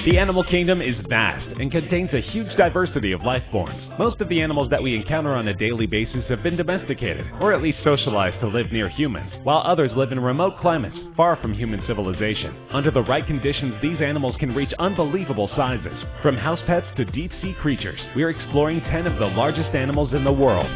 The animal kingdom is vast and contains a huge diversity of life forms. Most of the animals that we encounter on a daily basis have been domesticated, or at least socialized to live near humans, while others live in remote climates, far from human civilization. Under the right conditions, these animals can reach unbelievable sizes. From house pets to deep-sea creatures, we are exploring 10 of the largest animals in the world.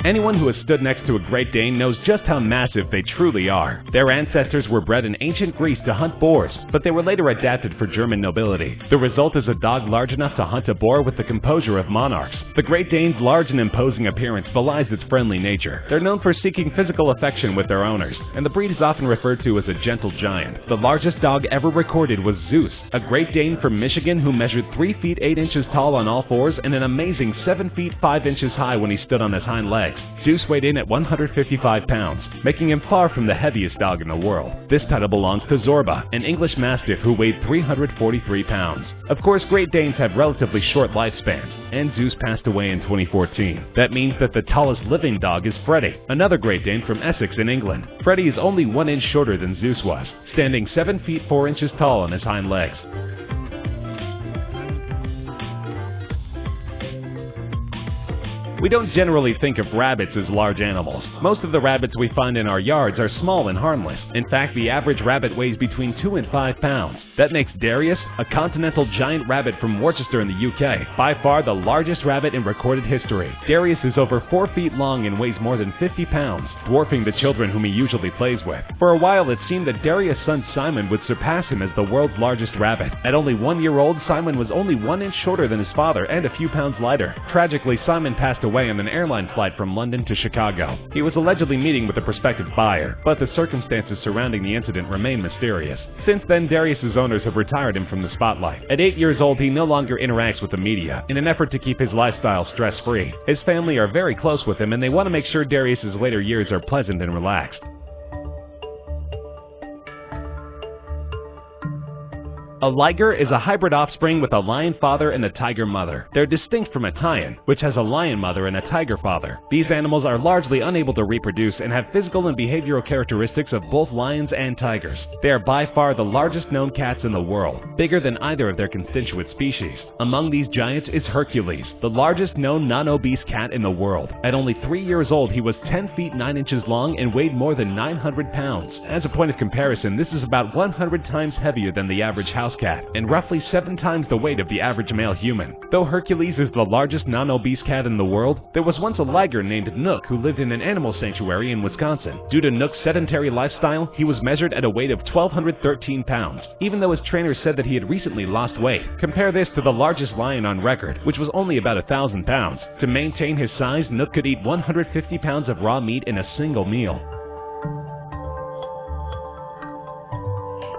Anyone who has stood next to a Great Dane knows just how massive they truly are. Their ancestors were bred in ancient Greece to hunt boars, but they were later adapted for German nobility. The result is a dog large enough to hunt a boar with the composure of monarchs. The Great Dane's large and imposing appearance belies its friendly nature. They're known for seeking physical affection with their owners, and the breed is often referred to as a gentle giant. The largest dog ever recorded was Zeus, a Great Dane from Michigan who measured 3 feet 8 inches tall on all fours and an amazing 7 feet 5 inches high when he stood on his hind legs. Zeus weighed in at 155 pounds, making him far from the heaviest dog in the world. This title belongs to Zorba, an English Mastiff who weighed 343 pounds. Of course, Great Danes have relatively short lifespans, and Zeus passed away in 2014. That means that the tallest living dog is Freddie, another Great Dane from Essex in England. Freddie is only 1 inch shorter than Zeus was, standing 7 feet 4 inches tall on his hind legs. We don't generally think of rabbits as large animals. Most of the rabbits we find in our yards are small and harmless. In fact, the average rabbit weighs between 2 and 5 pounds. That makes Darius, a continental giant rabbit from Worcester in the UK, by far the largest rabbit in recorded history. Darius is over 4 feet long and weighs more than 50 pounds, dwarfing the children whom he usually plays with. For a while, it seemed that Darius' son Simon would surpass him as the world's largest rabbit. At only 1 year old, Simon was only 1 inch shorter than his father and a few pounds lighter. Tragically, Simon passed away on an airline flight from London to Chicago. He was allegedly meeting with a prospective buyer, but the circumstances surrounding the incident remain mysterious. Since then, Darius' owners have retired him from the spotlight. At 8 years old, he no longer interacts with the media in an effort to keep his lifestyle stress-free. His family are very close with him, and they want to make sure Darius' later years are pleasant and relaxed. A liger is a hybrid offspring with a lion father and a tiger mother. They're distinct from a tayan, which has a lion mother and a tiger father. These animals are largely unable to reproduce and have physical and behavioral characteristics of both lions and tigers. They are by far the largest known cats in the world, bigger than either of their constituent species. Among these giants is Hercules, the largest known non-obese cat in the world. At only 3 years old, he was 10 feet 9 inches long and weighed more than 900 pounds. As a point of comparison, this is about 100 times heavier than the average house cat, and roughly 7 times the weight of the average male human. Though Hercules is the largest non-obese cat in the world, there was once a liger named Nook who lived in an animal sanctuary in Wisconsin. Due to Nook's sedentary lifestyle, he was measured at a weight of 1,213 pounds, even though his trainer said that he had recently lost weight. Compare this to the largest lion on record, which was only about 1,000 pounds. To maintain his size, Nook could eat 150 pounds of raw meat in a single meal.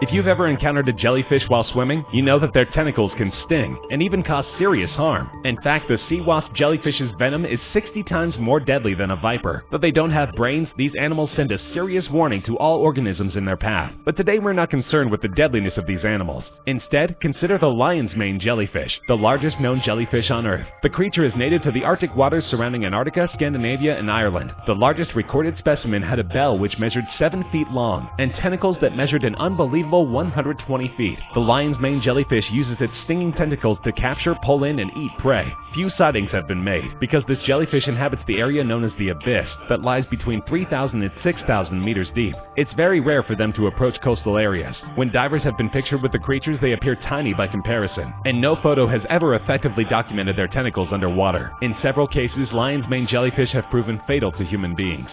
If you've ever encountered a jellyfish while swimming, you know that their tentacles can sting and even cause serious harm. In fact, the sea wasp jellyfish's venom is 60 times more deadly than a viper. Though they don't have brains, these animals send a serious warning to all organisms in their path. But today we're not concerned with the deadliness of these animals. Instead, consider the lion's mane jellyfish, the largest known jellyfish on Earth. The creature is native to the Arctic waters surrounding Antarctica, Scandinavia, and Ireland. The largest recorded specimen had a bell which measured 7 feet long and tentacles that measured an unbelievable 120 feet. The lion's mane jellyfish uses its stinging tentacles to capture, pull in, and eat prey. Few sightings have been made because this jellyfish inhabits the area known as the abyss that lies between 3,000 and 6,000 meters deep. It's very rare for them to approach coastal areas. When divers have been pictured with the creatures, they appear tiny by comparison, and no photo has ever effectively documented their tentacles underwater. In several cases, lion's mane jellyfish have proven fatal to human beings.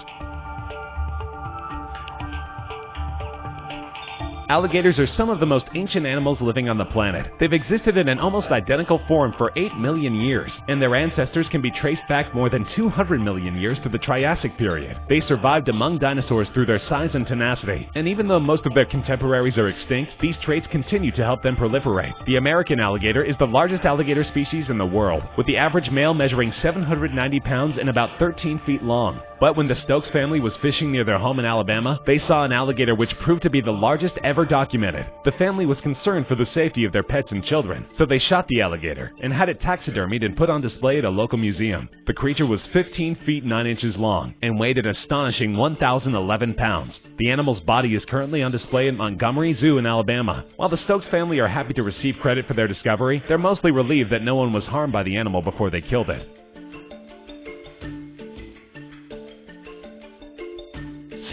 Alligators are some of the most ancient animals living on the planet. They've existed in an almost identical form for 8 million years, and their ancestors can be traced back more than 200 million years to the Triassic period. They survived among dinosaurs through their size and tenacity, and even though most of their contemporaries are extinct, these traits continue to help them proliferate. The American alligator is the largest alligator species in the world, with the average male measuring 790 pounds and about 13 feet long. But when the Stokes family was fishing near their home in Alabama, they saw an alligator which proved to be the largest ever documented. The family was concerned for the safety of their pets and children, so they shot the alligator and had it taxidermied and put on display at a local museum. The creature was 15 feet 9 inches long and weighed an astonishing 1,011 pounds. The animal's body is currently on display at Montgomery Zoo in Alabama. While the Stokes family are happy to receive credit for their discovery, they're mostly relieved that no one was harmed by the animal before they killed it.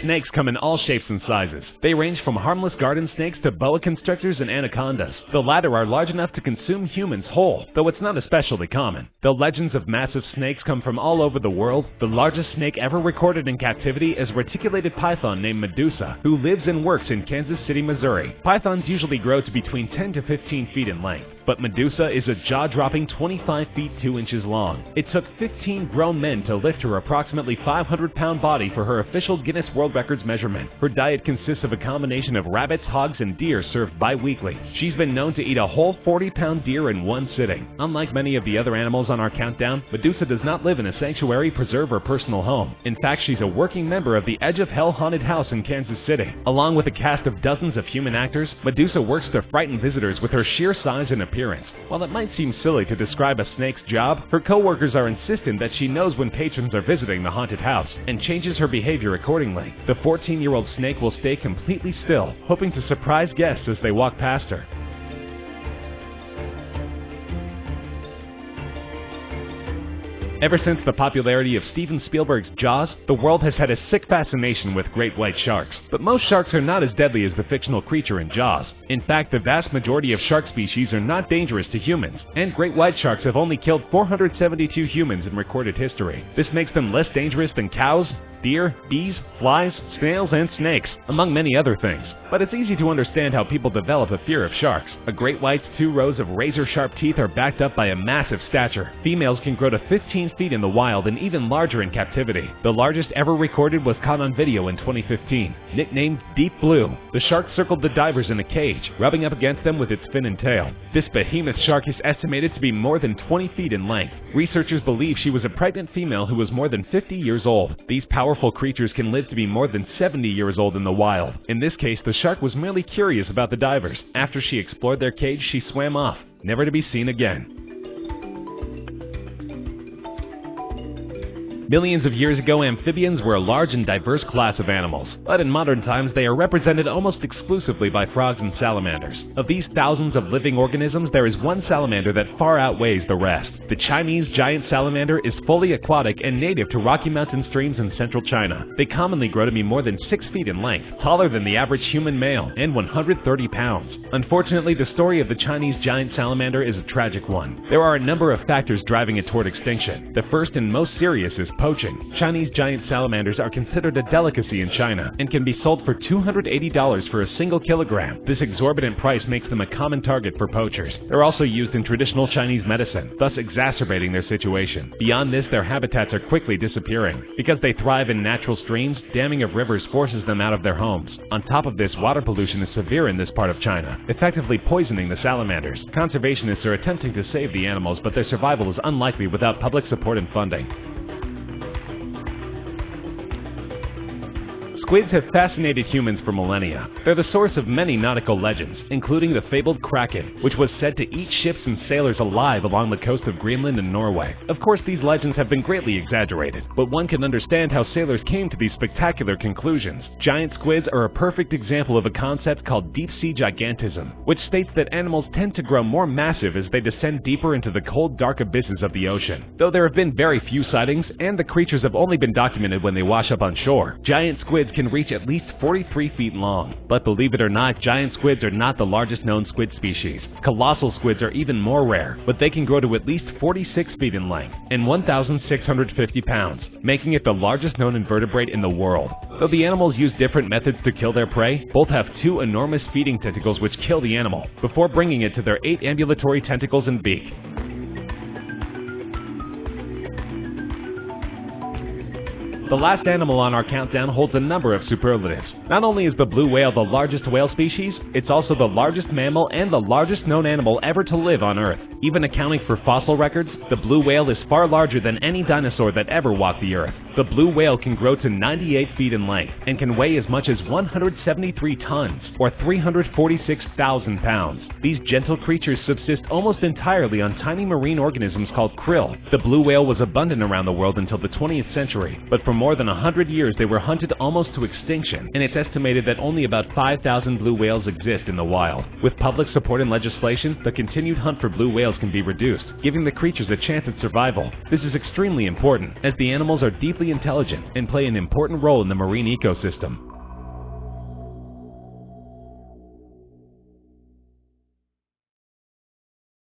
Snakes come in all shapes and sizes. They range from harmless garden snakes to boa constrictors and anacondas. The latter are large enough to consume humans whole, though it's not especially common. The legends of massive snakes come from all over the world. The largest snake ever recorded in captivity is a reticulated python named Medusa, who lives and works in Kansas City, Missouri. Pythons usually grow to between 10 to 15 feet in length, but Medusa is a jaw-dropping 25 feet 2 inches long. It took 15 grown men to lift her approximately 500-pound body for her official Guinness World Records measurement. Her diet consists of a combination of rabbits, hogs, and deer served bi-weekly. She's been known to eat a whole 40-pound deer in one sitting. Unlike many of the other animals on our countdown, Medusa does not live in a sanctuary, preserve, or personal home. In fact, she's a working member of the Edge of Hell haunted house in Kansas City. Along with a cast of dozens of human actors, Medusa works to frighten visitors with her sheer size and appearance. While it might seem silly to describe a snake's job, her co-workers are insistent that she knows when patrons are visiting the haunted house and changes her behavior accordingly. The 14-year-old snake will stay completely still, hoping to surprise guests as they walk past her. Ever since the popularity of Steven Spielberg's Jaws, the world has had a sick fascination with great white sharks. But most sharks are not as deadly as the fictional creature in Jaws. In fact, the vast majority of shark species are not dangerous to humans, and great white sharks have only killed 472 humans in recorded history. This makes them less dangerous than cows, deer, bees, flies, snails, and snakes, among many other things. But it's easy to understand how people develop a fear of sharks. A great white's 2 rows of razor-sharp teeth are backed up by a massive stature. Females can grow to 15 feet in the wild and even larger in captivity. The largest ever recorded was caught on video in 2015. Nicknamed Deep Blue, the shark circled the divers in a cage, rubbing up against them with its fin and tail. This behemoth shark is estimated to be more than 20 feet in length. Researchers believe she was a pregnant female who was more than 50 years old. These powerful creatures can live to be more than 70 years old in the wild. In this case, the shark was merely curious about the divers. After she explored their cage, she swam off, never to be seen again. Millions of years ago, amphibians were a large and diverse class of animals, but in modern times they are represented almost exclusively by frogs and salamanders. Of these thousands of living organisms, there is one salamander that far outweighs the rest. The Chinese giant salamander is fully aquatic and native to Rocky Mountain streams in central China. They commonly grow to be more than 6 feet in length, taller than the average human male, and 130 pounds. Unfortunately, the story of the Chinese giant salamander is a tragic one. There are a number of factors driving it toward extinction. The first and most serious is poaching. Chinese giant salamanders are considered a delicacy in China and can be sold for $280 for a single kilogram. This exorbitant price makes them a common target for poachers. They're also used in traditional Chinese medicine, thus exacerbating their situation. Beyond this, their habitats are quickly disappearing. Because they thrive in natural streams, damming of rivers forces them out of their homes. On top of this, water pollution is severe in this part of China, effectively poisoning the salamanders. Conservationists are attempting to save the animals, but their survival is unlikely without public support and funding. Squids have fascinated humans for millennia. They're the source of many nautical legends, including the fabled Kraken, which was said to eat ships and sailors alive along the coast of Greenland and Norway. Of course, these legends have been greatly exaggerated, but one can understand how sailors came to these spectacular conclusions. Giant squids are a perfect example of a concept called deep-sea gigantism, which states that animals tend to grow more massive as they descend deeper into the cold, dark abysses of the ocean. Though there have been very few sightings, and the creatures have only been documented when they wash up on shore, giant squids can reach at least 43 feet long. But believe it or not, giant squids are not the largest known squid species. Colossal squids are even more rare, but they can grow to at least 46 feet in length and 1,650 pounds, making it the largest known invertebrate in the world. Though the animals use different methods to kill their prey, both have 2 enormous feeding tentacles which kill the animal, before bringing it to their 8 ambulatory tentacles and beak. The last animal on our countdown holds a number of superlatives. Not only is the blue whale the largest whale species, it's also the largest mammal and the largest known animal ever to live on Earth. Even accounting for fossil records, the blue whale is far larger than any dinosaur that ever walked the Earth. The blue whale can grow to 98 feet in length and can weigh as much as 173 tons or 346,000 pounds. These gentle creatures subsist almost entirely on tiny marine organisms called krill. The blue whale was abundant around the world until the 20th century, but for more than 100 years they were hunted almost to extinction, and it's estimated that only about 5,000 blue whales exist in the wild. With public support and legislation, the continued hunt for blue whales can be reduced, giving the creatures a chance at survival. This is extremely important, as the animals are deeply intelligent and play an important role in the marine ecosystem.